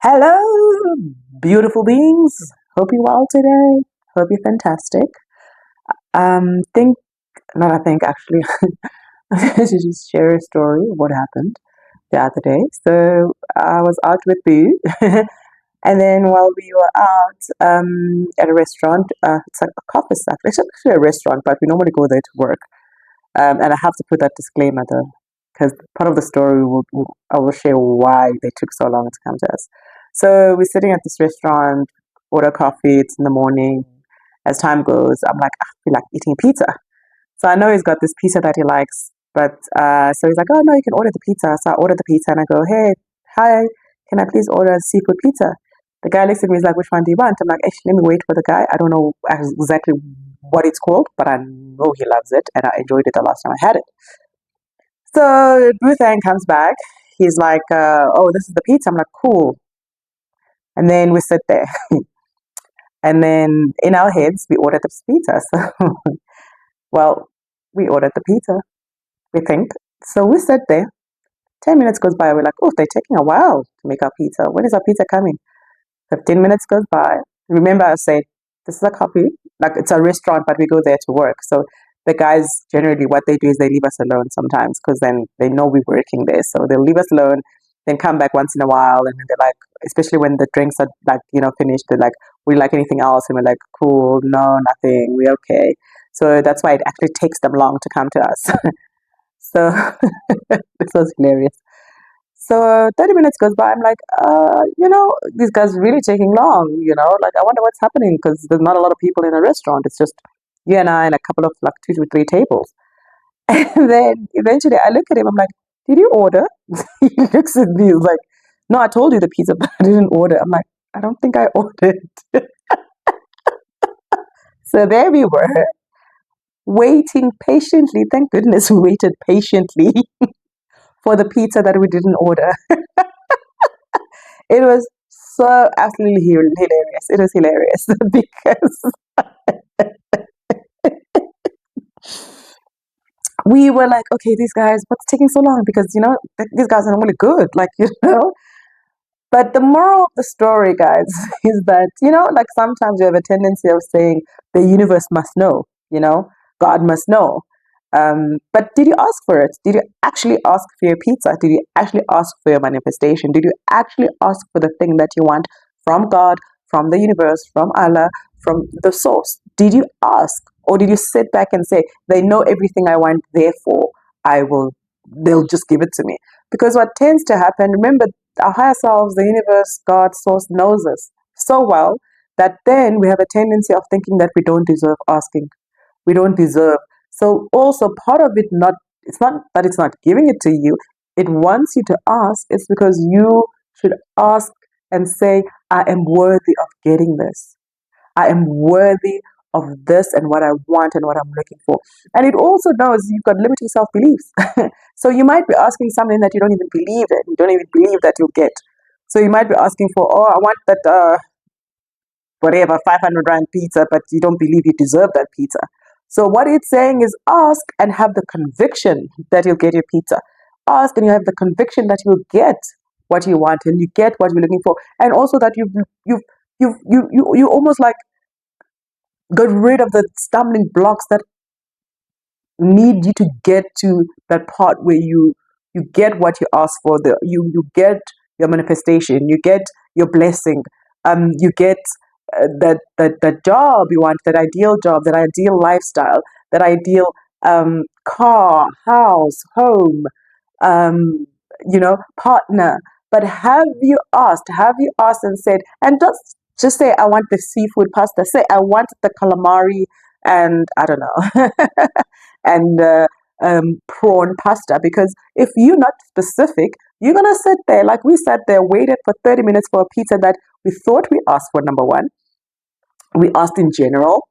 Hello, beautiful beings. Hope you're well today. Hope you're fantastic. Think, not I think actually, I should just share a story of what happened the other day. So I was out with Boo, and then while we were out at a restaurant, it's like a coffee shop. It's actually a restaurant, but we normally go there to work. And I have to put that disclaimer though, because part of the story I will share why they took so long to come to us. So we're sitting at this restaurant, order coffee. It's in the morning. As time goes, I'm like, I feel like eating pizza. So I know he's got this pizza that he likes, but so he's like, oh no, you can order the pizza. So I order the pizza and I go, hey, hi, can I please order a seafood pizza? The guy looks at me, he's like, which one do you want? I'm like, actually, let me wait for the guy. I don't know exactly what it's called, but I know he loves it and I enjoyed it the last time I had it. So Bhuthang comes back. He's like, oh, this is the pizza. I'm like, cool. And then we sit there. And then in our heads, we ordered the pizza. So, well, we ordered the pizza, we think. So we sit there. 10 minutes goes by. We're like, oh, they're taking a while to make our pizza. When is our pizza coming? 15 minutes goes by. Remember, I said, this is a coffee. Like, it's a restaurant, but we go there to work. So the guys, generally, what they do is they leave us alone sometimes because then they know we're working there. So they'll leave us alone, then come back once in a while. And then they're like, especially when the drinks are like, finished, they're like, would you like anything else? And we're like, cool, no, nothing. We're okay. So that's why it actually takes them long to come to us. So this was hilarious. So 30 minutes goes by. I'm like, these guys are really taking long, like I wonder what's happening because there's not a lot of people in a restaurant. It's just you and I and a couple of like two to three tables. And then eventually I look at him, I'm like, did you order? He looks at me, he's like, no, I told you the pizza, but I didn't order. I'm like, I don't think I ordered. So there we were, waiting patiently. Thank goodness we waited patiently for the pizza that we didn't order. It was so absolutely hilarious. It was hilarious because we were like, okay, these guys, what's taking so long? Because, these guys are normally good, like, But the moral of the story, guys, is that, like sometimes we have a tendency of saying the universe must know, God must know. But did you ask for it? Did you actually ask for your pizza? Did you actually ask for your manifestation? Did you actually ask for the thing that you want from God, from the universe, from Allah, from the source? Did you ask? Or did you sit back and say, they know everything I want, therefore they'll just give it to me? Because what tends to happen, remember, our higher selves, the universe, God, source knows us so well that then we have a tendency of thinking that we don't deserve asking. We don't deserve. So also part of it it's not that it's not giving it to you. It wants you to ask. It's because you should ask and say, I am worthy of getting this. I am worthy of this and what I want and what I'm looking for. And it also knows you've got limiting self beliefs. So you might be asking something that you don't even believe in. You don't even believe that you'll get. So you might be asking for, oh, I want that, whatever, 500 Rand pizza, but you don't believe you deserve that pizza. So what it's saying is ask and have the conviction that you'll get your pizza. Ask and you have the conviction that you'll get what you want and you get what you're looking for. And also that you almost like get rid of the stumbling blocks that need you to get to that part where you get what you ask for. You get your manifestation, you get your blessing, you get that job you want, that ideal job, that ideal lifestyle, that ideal car, house, home, um, partner. But have you asked and said, and just say, I want the seafood pasta. Say, I want the calamari and I don't know, and prawn pasta. Because if you're not specific, you're going to sit there like we sat there, waited for 30 minutes for a pizza that we thought we asked for, number one. We asked in general,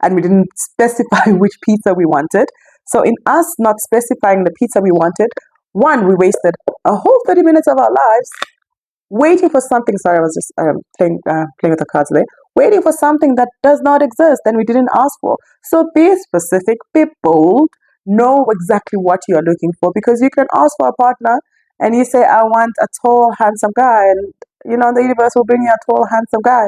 and we didn't specify which pizza we wanted. So in us not specifying the pizza we wanted, one, we wasted a whole 30 minutes of our lives waiting for something. Sorry, I was just playing with the cards there. Waiting for something that does not exist and we didn't ask for. So be specific, be bold, know exactly what you are looking for, because you can ask for a partner and you say, I want a tall, handsome guy, and the universe will bring you a tall, handsome guy.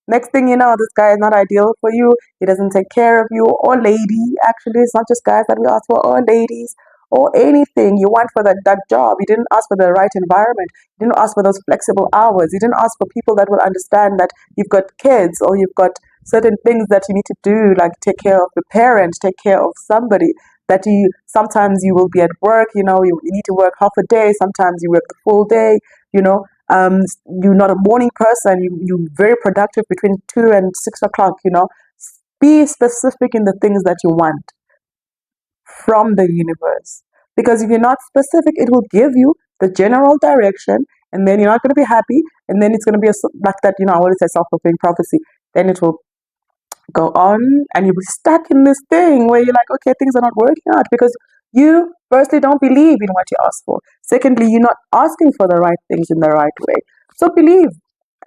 Next thing you know, this guy is not ideal for you. He doesn't take care of you. Or lady, actually, it's not just guys that we ask for, or ladies, or anything you want for that job. You didn't ask for the right environment. You didn't ask for those flexible hours. You didn't ask for people that will understand that you've got kids or you've got certain things that you need to do, like take care of the parent, take care of somebody. That you sometimes you will be at work, you need to work half a day, sometimes you work the full day, you know. You're not a morning person, you're very productive between 2 and 6 o'clock, Be specific in the things that you want from the universe. Because if you're not specific, it will give you the general direction, and then you're not going to be happy, and then it's going to be like that, I always say self-fulfilling prophecy. Then it will go on, and you'll be stuck in this thing where you're like, okay, things are not working out because you firstly don't believe in what you ask for. Secondly, you're not asking for the right things in the right way. So believe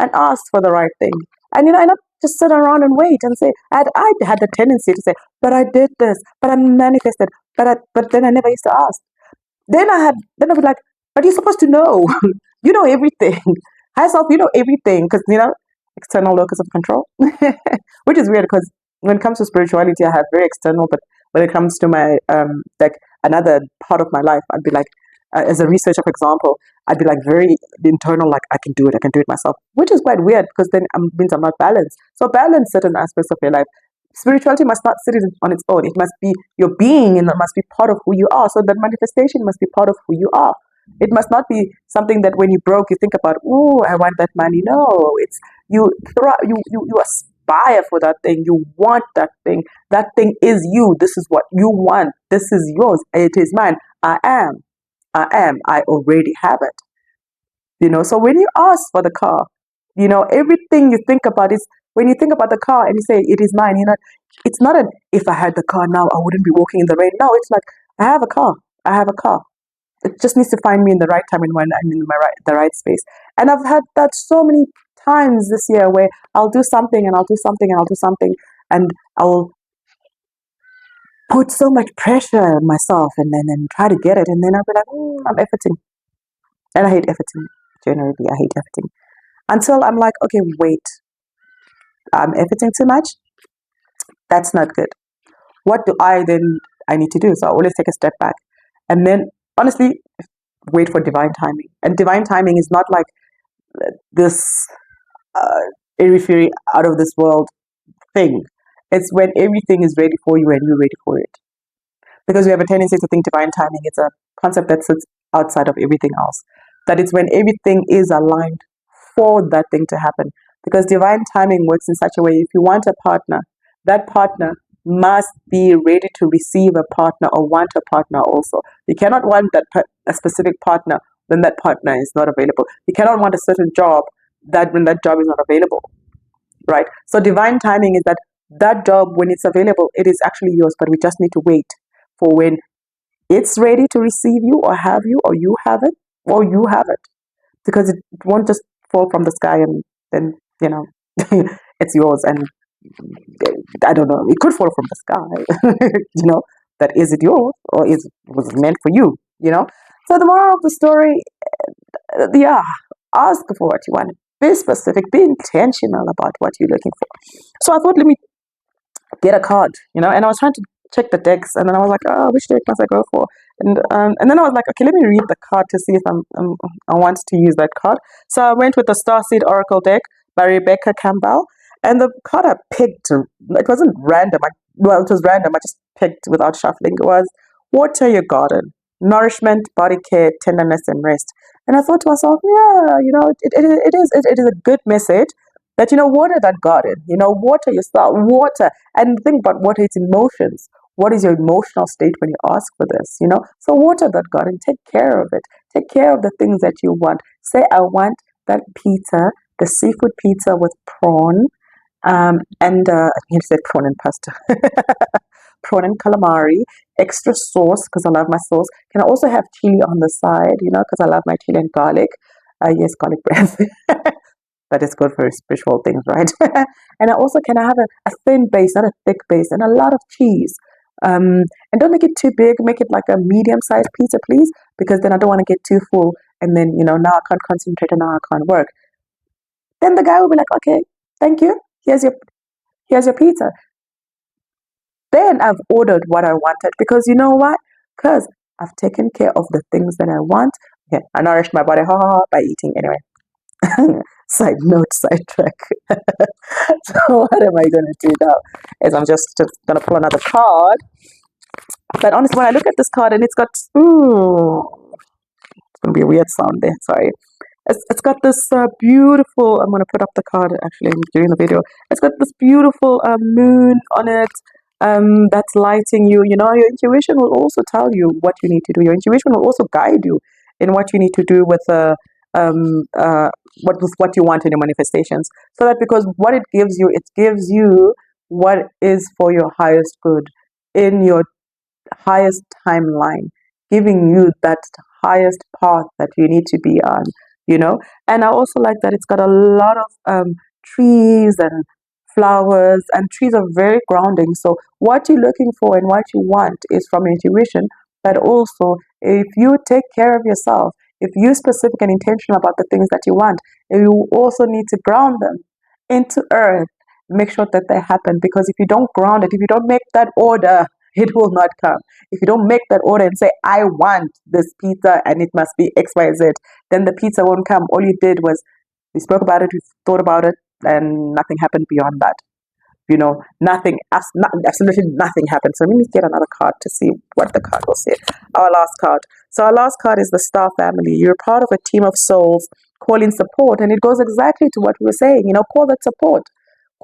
and ask for the right thing. And and not just sit around and wait and say, I had the tendency to say, but I did this, but I manifested, but then I never used to ask. Then I was like, but you're supposed to know. You know everything. High self, you know everything. Because, external locus of control. Which is weird because when it comes to spirituality, I have very external, but when it comes to my, like another part of my life, I'd be like, as a researcher, for example, I'd be like very internal, like I can do it myself, which is quite weird because then means I'm not balanced. So balance certain aspects of your life. Spirituality must not sit on its own. It must be your being, and it must be part of who you are. So that manifestation must be part of who you are. It must not be something that when you broke, you think about, oh, I want that money. No, it's you aspire for that thing. You want that thing. That thing is you. This is what you want. This is yours. It is mine. I am. I already have it. So when you ask for the car, everything you think about is when you think about the car and you say it is mine, it's not an if I had the car now I wouldn't be walking in the rain. No, it's like I have a car. I have a car. It just needs to find me in the right time and when I'm in the right space. And I've had that so many times this year where I'll do something and I'll do something and I'll do something and I'll put so much pressure on myself and then try to get it, and then I'll be like, I'm efforting. And I hate efforting. Generally, I hate efforting. Until I'm like, okay, wait, I'm efforting too much. That's not good. What do I need to do? So I always take a step back. And then, honestly, wait for divine timing. And divine timing is not like this airy-fairy, out of this world thing. It's when everything is ready for you and you're ready for it. Because we have a tendency to think divine timing, it's a concept that sits outside of everything else. That it's when everything is aligned for that thing to happen. Because divine timing works in such a way, if you want a partner, that partner must be ready to receive a partner or want a partner also. You cannot want a specific partner when that partner is not available. You cannot want a certain job when that job is not available, right? So divine timing is that job, when it's available, it is actually yours, but we just need to wait for when it's ready to receive you or have you, or you have it, or you have it. Because it won't just fall from the sky and then, it's yours. And I don't know, it could fall from the sky, that is it yours or was it meant for you, So the moral of the story, ask for what you want. Be specific, be intentional about what you're looking for. So I thought, let me get a card, and I was trying to check the decks, and then I was like, oh, which deck must I go for? And then I was like, okay, let me read the card to see if I want to use that card. So I went with the Starseed Oracle deck by Rebecca Campbell, and the card I picked, it wasn't random. It was random. I just picked without shuffling. It was water your garden, nourishment, body care, tenderness, and rest. And I thought to myself, yeah, it is a good message that, water that garden, water yourself, water. And think about water, it's emotions. What is your emotional state when you ask for this, So water that garden, take care of it. Take care of the things that you want. Say, I want that pizza, the seafood pizza with prawn, and you said prawn and pasta. Prawn and calamari, extra sauce, because I love my sauce. Can I also have chili on the side, because I love my chili and garlic. Yes, garlic bread. But it's good for spiritual things, right? And can I have a thin base, not a thick base, and a lot of cheese. And don't make it too big. Make it like a medium-sized pizza, please, because then I don't want to get too full. And then, now I can't concentrate and now I can't work. then the guy will be like, okay, thank you. Here's your pizza. Then I've ordered what I wanted because you know what? Because I've taken care of the things that I want. Yeah, I nourished my body by eating anyway. Side note, sidetrack. So what am I gonna do now? Is I'm just gonna pull another card. But honestly, when I look at this card and it's got it's gonna be a weird sound there. Sorry. It's got this beautiful. I'm gonna put up the card actually during the video. It's got this beautiful moon on it. That's lighting you. You know, your intuition will also tell you what you need to do. Your intuition will also guide you in what you need to do with um uh what you want in your manifestations. So that because what it gives you what is for your highest good in your highest timeline, giving you that highest path that you need to be on, you know. And I also like that it's got a lot of trees and flowers, and trees are very grounding. So what you're looking for and what you want is from intuition, but also if you take care of yourself, if you're specific and intentional about the things that you want, you also need to ground them into earth. Make sure that they happen, because if you don't ground it, if you don't make that order, it will not come. If you don't make that order and say, I want this pizza and it must be XYZ, then the pizza won't come. All you did was we spoke about it, we thought about it, and nothing happened beyond that. You know, nothing, absolutely nothing happened. So let me get another card to see what the card will say. Our last card. So our last card is the Star Family. You're part of a team of souls calling support, and it goes exactly to what we were saying. You know, call that support.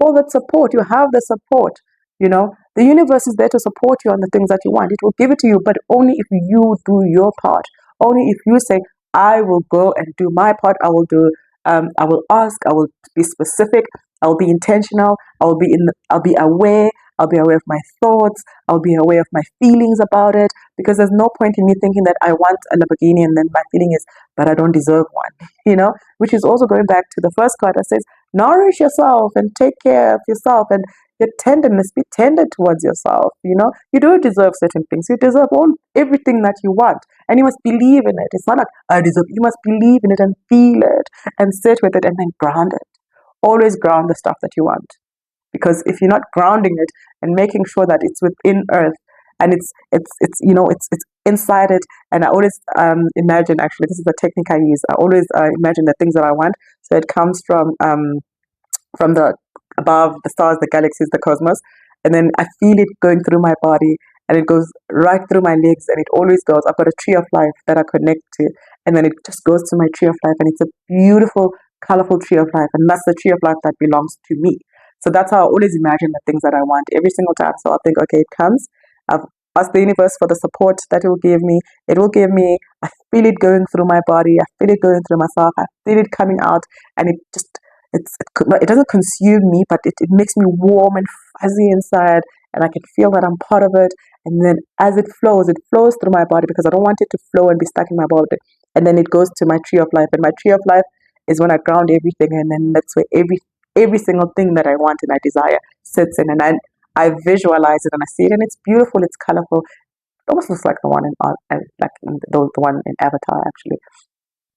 Call that support. You have the support. You know, the universe is there to support you on the things that you want. It will give it to you, but only if you do your part. Only if you say, I will go and do my part. I will do. I will ask. I will be specific. I will be intentional. I'll be aware. I'll be aware of my thoughts. I'll be aware of my feelings about it, because there's no point in me thinking that I want a Lamborghini and then my feeling is, but I don't deserve one, you know, which is also going back to the first card that says, nourish yourself and take care of yourself, and your tenderness, be tender towards yourself. You know, you do deserve certain things. You deserve everything that you want, and you must believe in it. It's not like I deserve. You must believe in it and feel it and sit with it and then ground it. Always ground the stuff that you want, because if you're not grounding it and making sure that it's within earth and it's you know it's inside it. And I always imagine, actually this is the technique I use, I always imagine the things that I want, so it comes from the above, the stars, the galaxies, the cosmos, and then I feel it going through my body, and it goes right through my legs, and it always goes. I've got a tree of life that I connect to, and then it just goes to my tree of life, and it's a beautiful, colorful tree of life, and that's the tree of life that belongs to me. So that's how I always imagine the things that I want every single time. So I think, okay, it comes. I've asked the universe for the support that it will give me. It will give me. I feel it going through my body. I feel it going through myself. I feel it coming out, and it doesn't consume me, but it makes me warm and fuzzy inside, and I can feel that I'm part of it. And then as it flows through my body, because I don't want it to flow and be stuck in my body. And then it goes to my tree of life, and my tree of life is when I ground everything, and then that's where every single thing that I want and I desire sits in, and I visualize it and I see it, and it's beautiful, it's colorful. It almost looks like the one the one in Avatar, actually.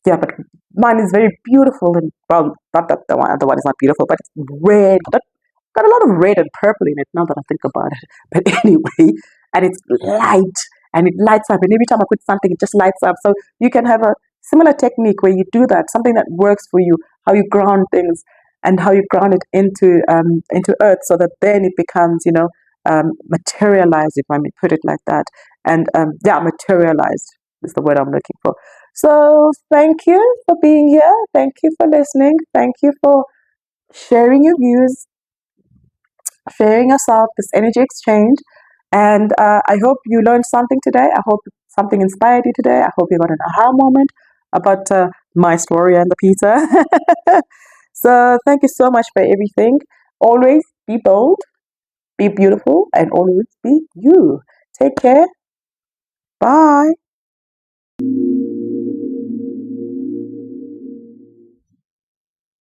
Yeah, but mine is very beautiful, and well, not that the other one is not beautiful, but it's red. Got a lot of red and purple in it now that I think about it. But anyway, and it's light, and it lights up, and every time I put something, it just lights up. So you can have a similar technique where you do that, something that works for you, how you ground things, and how you ground it into earth, so that then it becomes, you know, materialized, if I may put it like that. And yeah, materialized is the word I'm looking for. So thank you for being here. Thank you for listening. Thank you for sharing your views, sharing yourself, this energy exchange. And I hope you learned something today. I hope something inspired you today. I hope you got an aha moment about my story and the pizza. So thank you so much for everything. Always be bold, be beautiful, and always be you. Take care. Bye.